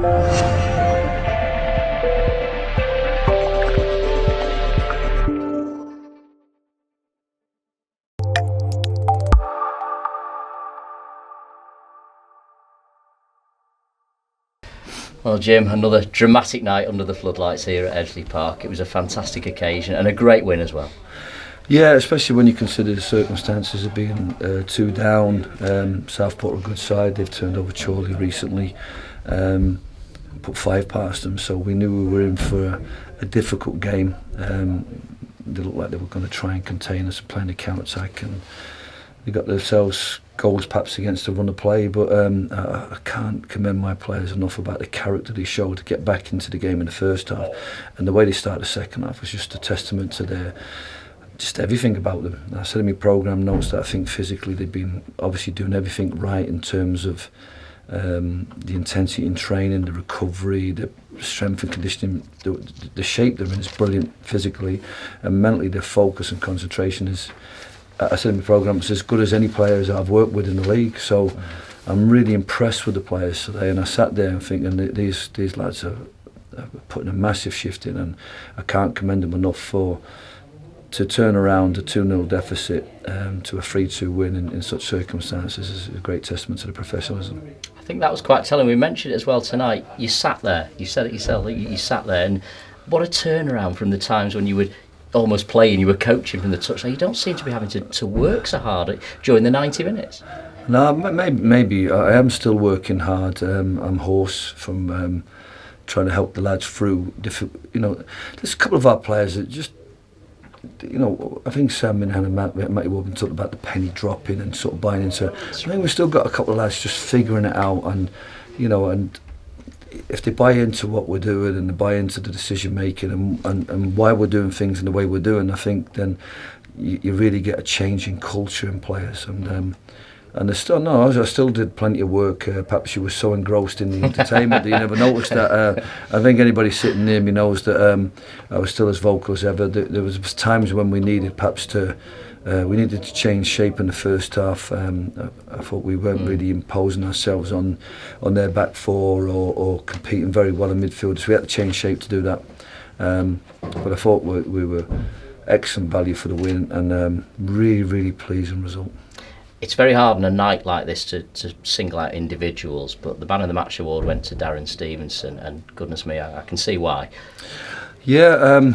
Well, Jim, another dramatic night under the floodlights here at Edgeley Park. It was a fantastic occasion and a great win as well. Yeah, especially when you consider the circumstances of being 2 down. Southport are a good side. They've turned over Chorley recently, put 5 past them, so we knew we were in for a difficult game. They looked like they were going to try and contain us and play the counter-attack, and they got themselves goals perhaps against the run of play, but I can't commend my players enough about the character they showed to get back into the game in the first half, and the way they started the second half was just a testament to their just everything about them. I said in my programme notes that I think physically they've been obviously doing everything right in terms of the intensity in training, the recovery, the strength and conditioning, the shape they're in is brilliant physically, and mentally their focus and concentration is, I said in my programme, it's as good as any players I've worked with in the league. So I'm really impressed with the players today, and I sat there and thinking that these lads are putting a massive shift in, and I can't commend them enough to turn around a 2-0 deficit to a 3-2 win in such circumstances is a great testament to the professionalism. I think that was quite telling. We mentioned it as well tonight. You sat there, you said it yourself, you sat there, and what a turnaround from the times when you would almost playing, you were coaching from the touchline. You don't seem to be having to work so hard during the 90 minutes. No, maybe I am still working hard. I'm hoarse from trying to help the lads through. There's a couple of our players that just, I think Sam Minhan and Matty Woburn talked about the penny dropping and sort of buying into. I think we've still got a couple of lads just figuring it out, and if they buy into what we're doing and they buy into the decision making and why we're doing things in the way we're doing, I think then you really get a change in culture in players. And I still did plenty of work. Perhaps you were so engrossed in the entertainment that you never noticed that. I think anybody sitting near me knows that I was still as vocal as ever. There was times when we needed to change shape in the first half. I thought we weren't really imposing ourselves on their back four or competing very well in midfield, so we had to change shape to do that. But I thought we were excellent value for the win, and really, really pleasing result. It's very hard on a night like this to single out individuals, but the Man of the Match award went to Darren Stevenson, and goodness me, I can see why. Yeah,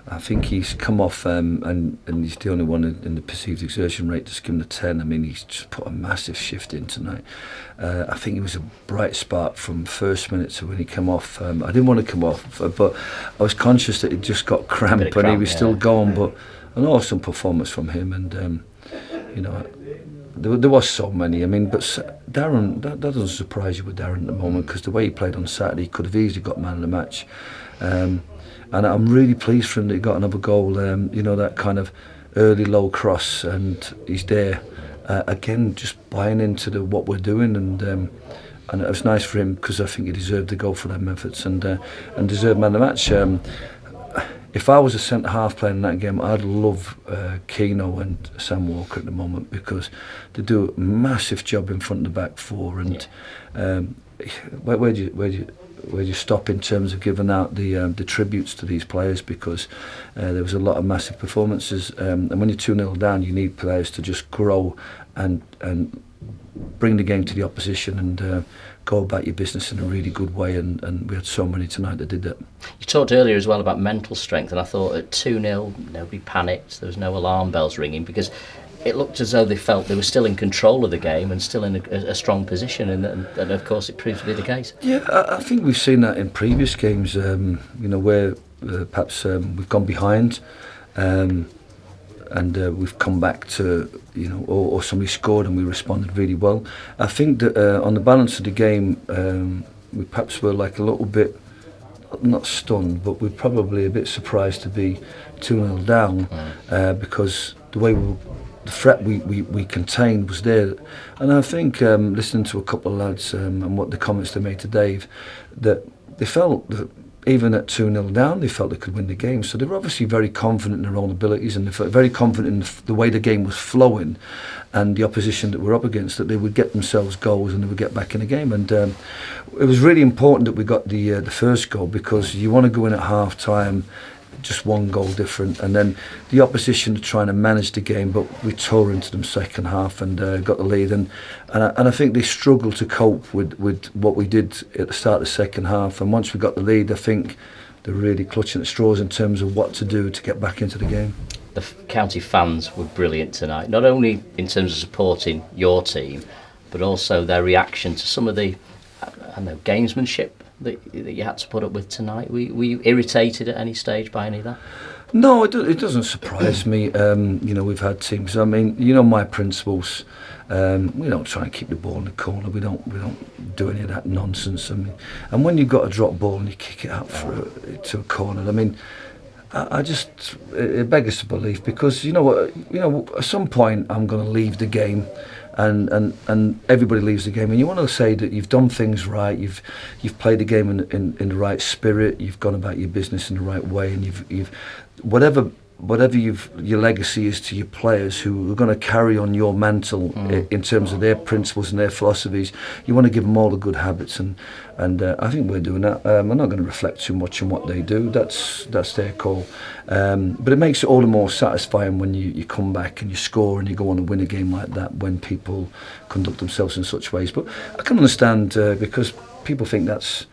I think he's come off, and he's the only one in the perceived exertion rate to give him the 10. I mean, he's just put a massive shift in tonight. I think he was a bright spark from first minute to when he came off. I didn't want to come off, but I was conscious that he just got cramp and he was still going. But an awesome performance from him, and there was so many. I mean, but Darren, that doesn't surprise you with Darren at the moment, because the way he played on Saturday, he could have easily got man of the match. And I'm really pleased for him that he got another goal. That kind of early low cross, and he's there again, just buying into what we're doing, and it was nice for him, because I think he deserved the goal for them efforts, and deserved man of the match. If I was a centre half playing in that game, I'd love Keighren and Sam Walker at the moment, because they do a massive job in front of the back four. And where do you stop in terms of giving out the tributes to these players, because there was a lot of massive performances, and when you're 2-0 down, you need players to just grow and bring the game to the opposition and go about your business in a really good way, and we had so many tonight that did that. You talked earlier as well about mental strength, and I thought at 2-0 nobody panicked, there was no alarm bells ringing, because it looked as though they felt they were still in control of the game and still in a strong position, and of course it proved to be the case. Yeah, I think we've seen that in previous games, where perhaps we've gone behind, and we've come back to, or somebody scored and we responded really well. I think that on the balance of the game, we perhaps were like a little bit, not stunned, but we're probably a bit surprised to be 2-0 down, because the way the threat we contained was there. And I think listening to a couple of lads and what the comments they made to Dave, that they felt that even at 2-0 down, they felt they could win the game. So they were obviously very confident in their own abilities, and they felt very confident in the way the game was flowing, and the opposition that we're up against, that they would get themselves goals and they would get back in the game. And it was really important that we got the first goal, because you want to go in at half time just one goal different, and then the opposition are trying to manage the game, but we tore into them second half and got the lead, and I think they struggled to cope with what we did at the start of the second half. And once we got the lead, I think they're really clutching at straws in terms of what to do to get back into the game. The county fans were brilliant tonight, not only in terms of supporting your team, but also their reaction to some of the, I don't know, gamesmanship that you had to put up with tonight. Were you irritated at any stage by any of that? No, it doesn't surprise me. You know, we've had teams. I mean, you know, my principles. We don't try and keep the ball in the corner. We don't do any of that nonsense. I mean, and when you've got a drop ball and you kick it out to a corner, I mean, I just, it beggars to believe, because you know at some point I'm going to leave the game. And everybody leaves the game, and you want to say that you've done things right, you've played the game in the right spirit, you've gone about your business in the right way, and you've whatever your legacy is to your players who are going to carry on your mantle in terms of their principles and their philosophies. You want to give them all the good habits, and I think we're doing that. I'm not going to reflect too much on what they do. That's their call. But it makes it all the more satisfying when you come back and you score and you go on and win a game like that, when people conduct themselves in such ways. But I can understand because people think that's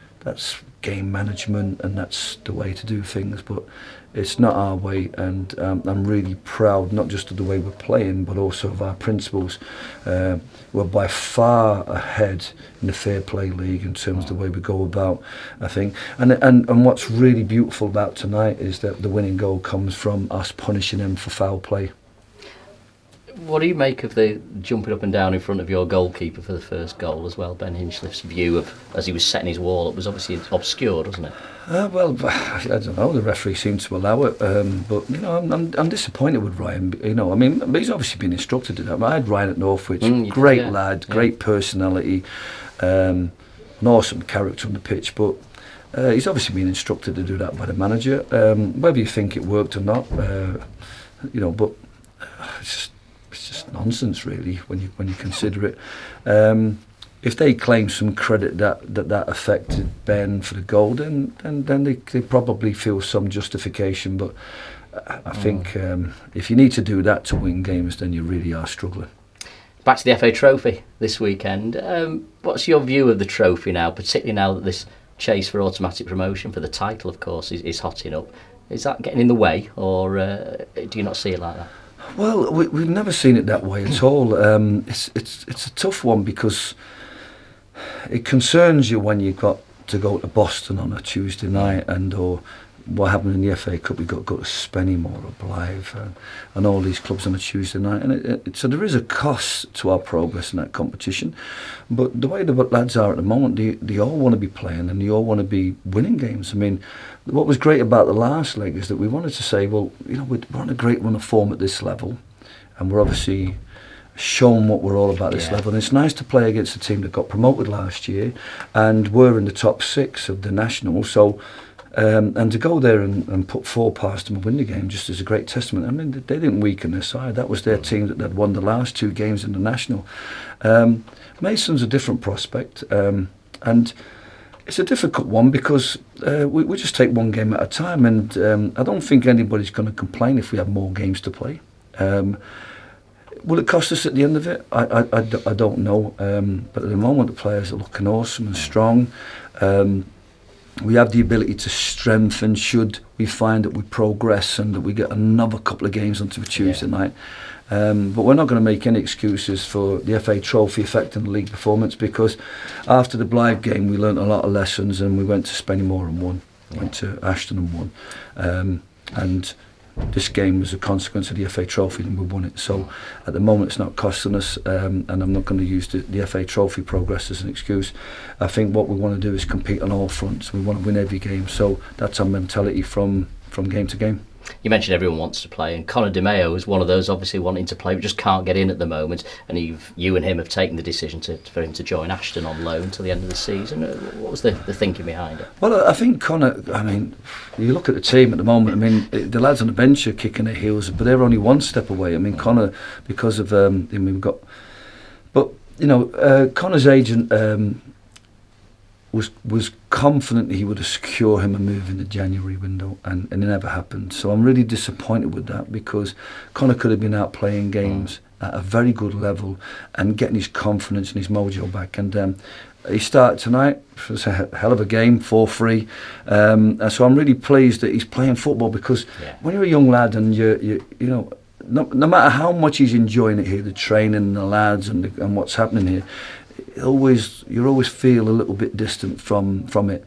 game management and that's the way to do things, but it's not our way, and I'm really proud not just of the way we're playing, but also of our principles. We're by far ahead in the Fair Play League in terms of the way we go about, I think. And what's really beautiful about tonight is that the winning goal comes from us punishing them for foul play. What do you make of the jumping up and down in front of your goalkeeper for the first goal as well? Ben Hinchliffe's view of, as he was setting his wall up, was obviously obscured, wasn't it? Well, I don't know. The referee seemed to allow it, but you know, I'm disappointed with Ryan. You know, I mean, he's obviously been instructed to do that. I had Ryan at Northwich, great lad, great personality, an awesome character on the pitch, but he's obviously been instructed to do that by the manager. Whether you think it worked or not, you know, but it's just nonsense, really, when you consider it. If they claim some credit that affected Ben for the goal, then they probably feel some justification. But I think if you need to do that to win games, then you really are struggling. Back to the FA Trophy this weekend. What's your view of the trophy now, particularly now that this chase for automatic promotion for the title, of course, is hotting up? Is that getting in the way, or do you not see it like that? Well, we've never seen it that way at all. It's a tough one, because it concerns you when you've got to go to Boston on a Tuesday night, or what happened in the FA Cup, we've got to go to Spennymoor or Blythe and all these clubs on a Tuesday night. And so there is a cost to our progress in that competition. But the way the lads are at the moment, they all want to be playing and they all want to be winning games. I mean, what was great about the last leg is that we wanted to say, well, you know, we're on a great run of form at this level, and we're obviously shown what we're all about this level, and it's nice to play against a team that got promoted last year and were in the top 6 of the national. So and to go there and put 4 past them and win the game just is a great testament. I mean, they didn't weaken their side. That was their team that had won the last 2 games in the national. Mason's a different prospect, and it's a difficult one, because we just take one game at a time, and I don't think anybody's going to complain if we have more games to play. Will it cost us at the end of it? I don't know. But at the moment, the players are looking awesome and strong. We have the ability to strengthen should we find that we progress and that we get another couple of games onto a Tuesday night. But we're not going to make any excuses for the FA Trophy affecting the league performance, because after the Blythe game we learnt a lot of lessons, and we went to Spennymoor and won, went to Ashton and won. And this game was a consequence of the FA Trophy, and we won it. So at the moment it's not costing us, and I'm not going to use the FA Trophy progress as an excuse. I think what we want to do is compete on all fronts. We want to win every game, so that's our mentality from game to game. You mentioned everyone wants to play, and Conor DeMeo is one of those obviously wanting to play but just can't get in at the moment, and you and him have taken the decision for him to join Ashton on loan till the end of the season. What was the thinking behind it? Well, I think Conor, I mean, you look at the team at the moment, I mean, the lads on the bench are kicking their heels, but they're only one step away. I mean, Conor, because of, I mean, we've got, but, you know, Conor's agent was confident he would secure him a move in the January window, and it never happened. So I'm really disappointed with that, because Conor could have been out playing games at a very good level and getting his confidence and his mojo back. And he started tonight. It was a hell of a game, 4-3. And so I'm really pleased that he's playing football, because when you're a young lad and you know, no matter how much he's enjoying it here, the training and the lads and what's happening here, you always feel a little bit distant from it.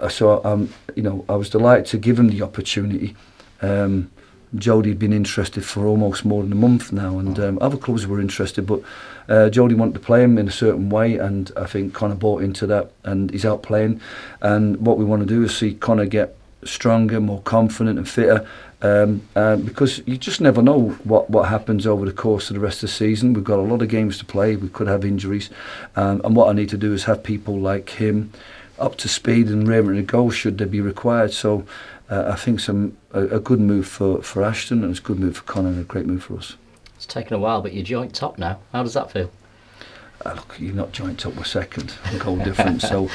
So you know, I was delighted to give him the opportunity. Jodie'd been interested for almost more than a month now, and other clubs were interested, but Jodie wanted to play him in a certain way, and I think Conor bought into that, and he's out playing. And what we want to do is see Conor get stronger, more confident and fitter, because you just never know what happens over the course of the rest of the season. We've got a lot of games to play, we could have injuries, and what I need to do is have people like him up to speed and raring to go should they be required. So I think a good move for Ashton, and it's a good move for Conor, and a great move for us. It's taken a while, but you're joint top now. How does that feel? Look, you're not joint top, we're second, goal difference. So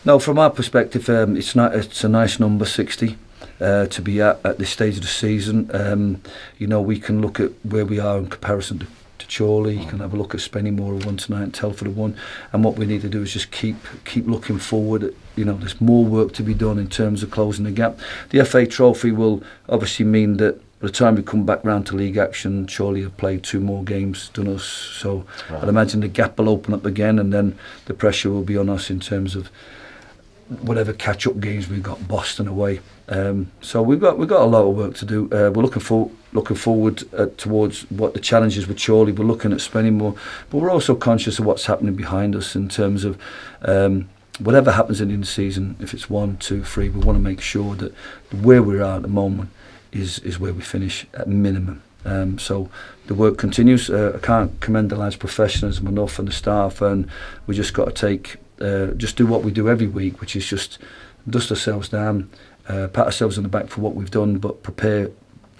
no, from our perspective, it's a nice number, 60. To be at this stage of the season. You know, we can look at where we are in comparison to Chorley. You can have a look at Spennymoor at 1 tonight and Telford at 1, and what we need to do is just keep looking forward. You know, there's more work to be done in terms of closing the gap. The FA Trophy will obviously mean that by the time we come back round to league action, Chorley have played 2 more games than us, so I'd imagine the gap will open up again, and then the pressure will be on us in terms of whatever catch-up games we've got. Boston away, so we've got a lot of work to do. We're looking forward towards what the challenges with Chorley. We're looking at Spennymoor, but we're also conscious of what's happening behind us in terms of whatever happens in the season. If it's 1, 2, 3, we want to make sure that where we are at the moment is where we finish at minimum. So the work continues. I can't commend the lads' professionalism enough, and the staff, and we just got to just do what we do every week, which is just dust ourselves down, pat ourselves on the back for what we've done, but prepare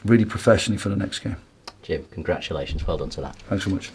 really professionally for the next game. Jim, congratulations, well done to that. Thanks so much.